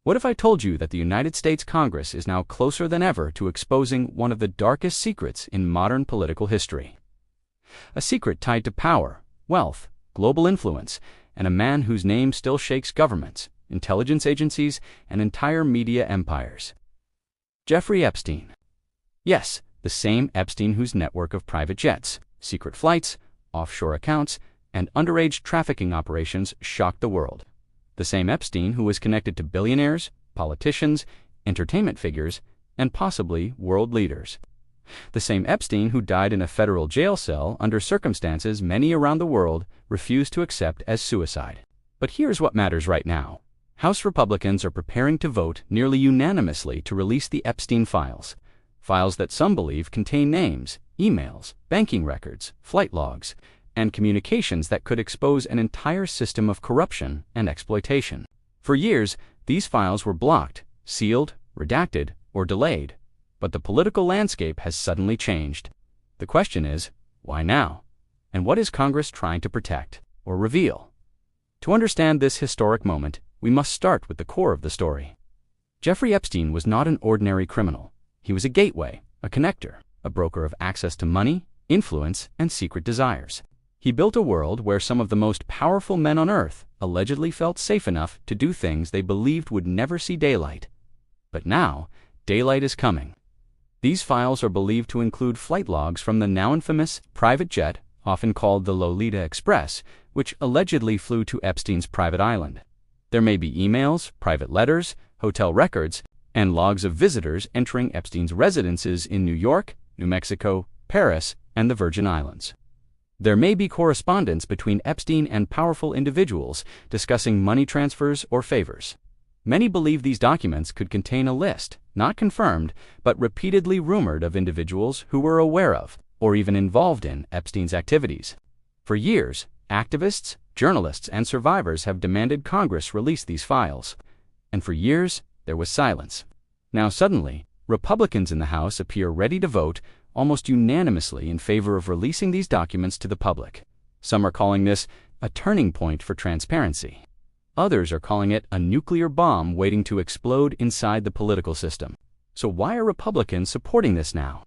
What if I told you that the United States Congress is now closer than ever to exposing one of the darkest secrets in modern political history? A secret tied to power, wealth, global influence, and a man whose name still shakes governments, intelligence agencies, and entire media empires. Jeffrey Epstein. Yes, the same Epstein whose network of private jets, secret flights, offshore accounts, and underage trafficking operations shocked the world. The same Epstein who was connected to billionaires, politicians, entertainment figures, and possibly world leaders. The same Epstein who died in a federal jail cell under circumstances many around the world refused to accept as suicide. But here's what matters right now. House Republicans are preparing to vote nearly unanimously to release the Epstein files. Files that some believe contain names, emails, banking records, flight logs, and communications that could expose an entire system of corruption and exploitation. For years, these files were blocked, sealed, redacted, or delayed. But the political landscape has suddenly changed. The question is, why now? And what is Congress trying to protect or reveal? To understand this historic moment, we must start with the core of the story. Jeffrey Epstein was not an ordinary criminal. He was a gateway, a connector, a broker of access to money, influence, and secret desires. He built a world where some of the most powerful men on earth allegedly felt safe enough to do things they believed would never see daylight. But now, daylight is coming. These files are believed to include flight logs from the now infamous private jet, often called the Lolita Express, which allegedly flew to Epstein's private island. There may be emails, private letters, hotel records, and logs of visitors entering Epstein's residences in New York, New Mexico, Paris, and the Virgin Islands. There may be correspondence between Epstein and powerful individuals discussing money transfers or favors. Many believe these documents could contain a list, not confirmed, but repeatedly rumored of individuals who were aware of, or even involved in, Epstein's activities. For years, activists, journalists, and survivors have demanded Congress release these files. And for years, there was silence. Now suddenly, Republicans in the House appear ready to vote almost unanimously in favor of releasing these documents to the public. Some are calling this a turning point for transparency. Others are calling it a nuclear bomb waiting to explode inside the political system. So why are Republicans supporting this now?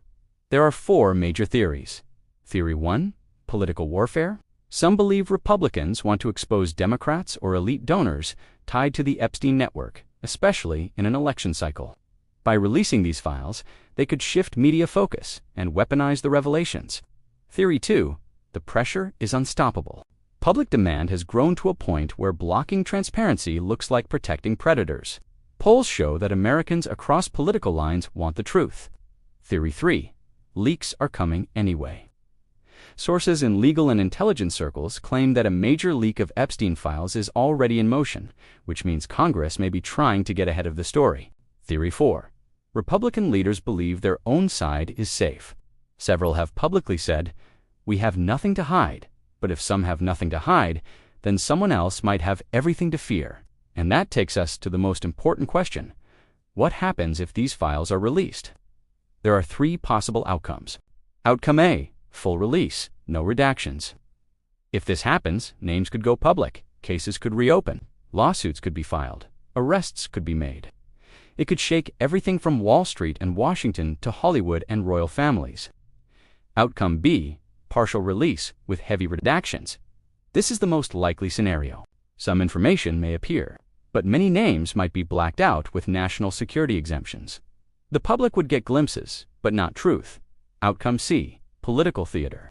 There are four major theories. Theory 1, political warfare. Some believe Republicans want to expose Democrats or elite donors tied to the Epstein network, especially in an election cycle. By releasing these files, they could shift media focus and weaponize the revelations. Theory 2, the pressure is unstoppable. Public demand has grown to a point where blocking transparency looks like protecting predators. Polls show that Americans across political lines want the truth. Theory 3, leaks are coming anyway. Sources in legal and intelligence circles claim that a major leak of Epstein files is already in motion, which means Congress may be trying to get ahead of the story. Theory 4, Republican leaders believe their own side is safe. Several have publicly said, "We have nothing to hide," but if some have nothing to hide, then someone else might have everything to fear. And that takes us to the most important question. What happens if these files are released? There are three possible outcomes. Outcome A, full release, no redactions. If this happens, names could go public, cases could reopen, lawsuits could be filed, arrests could be made. It could shake everything from Wall Street and Washington to Hollywood and royal families. Outcome B, partial release with heavy redactions. This is the most likely scenario. Some information may appear, but many names might be blacked out with national security exemptions. The public would get glimpses, but not truth. Outcome C, political theater.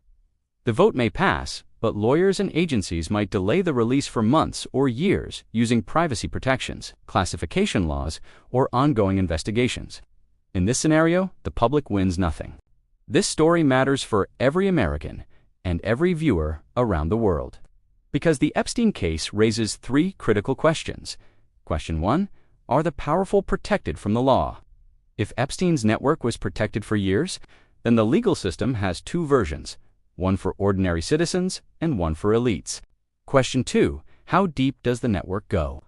The vote may pass, but lawyers and agencies might delay the release for months or years using privacy protections, classification laws, or ongoing investigations. In this scenario, the public wins nothing. This story matters for every American and every viewer around the world. Because the Epstein case raises three critical questions. Question 1, are the powerful protected from the law? If Epstein's network was protected for years, then the legal system has two versions, one for ordinary citizens and one for elites. Question 2, how deep does the network go?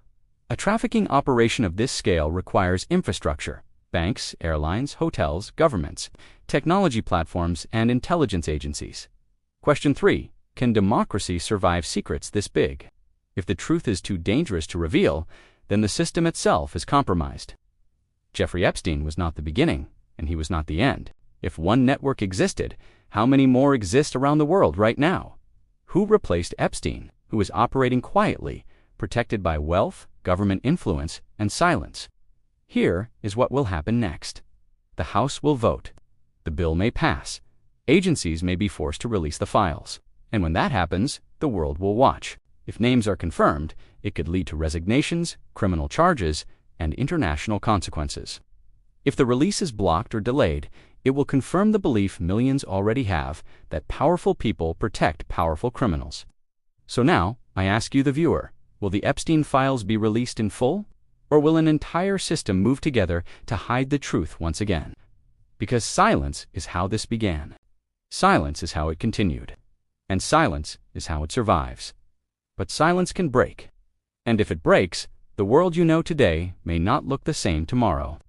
A trafficking operation of this scale requires infrastructure, banks, airlines, hotels, governments, technology platforms, and intelligence agencies. Question 3, can democracy survive secrets this big? If the truth is too dangerous to reveal, then the system itself is compromised. Jeffrey Epstein was not the beginning, and he was not the end. If one network existed, how many more exist around the world right now? Who replaced Epstein, who was operating quietly, protected by wealth, government influence, and silence? Here is what will happen next. The House will vote. The bill may pass. Agencies may be forced to release the files. And when that happens, the world will watch. If names are confirmed, it could lead to resignations, criminal charges, and international consequences. If the release is blocked or delayed, it will confirm the belief millions already have that powerful people protect powerful criminals. So now, I ask you, the viewer, will the Epstein files be released in full? Or will an entire system move together to hide the truth once again? Because silence is how this began. Silence is how it continued. And silence is how it survives. But silence can break. And if it breaks, the world you know today may not look the same tomorrow.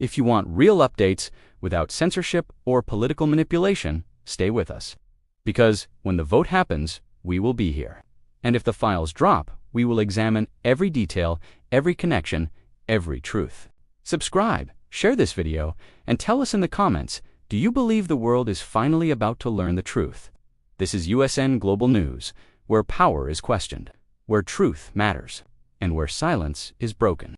If you want real updates without censorship or political manipulation, stay with us. Because when the vote happens, we will be here. And if the files drop, we will examine every detail, every connection, every truth. Subscribe, share this video, and tell us in the comments, do you believe the world is finally about to learn the truth? This is USN Global News, where power is questioned, where truth matters, and where silence is broken.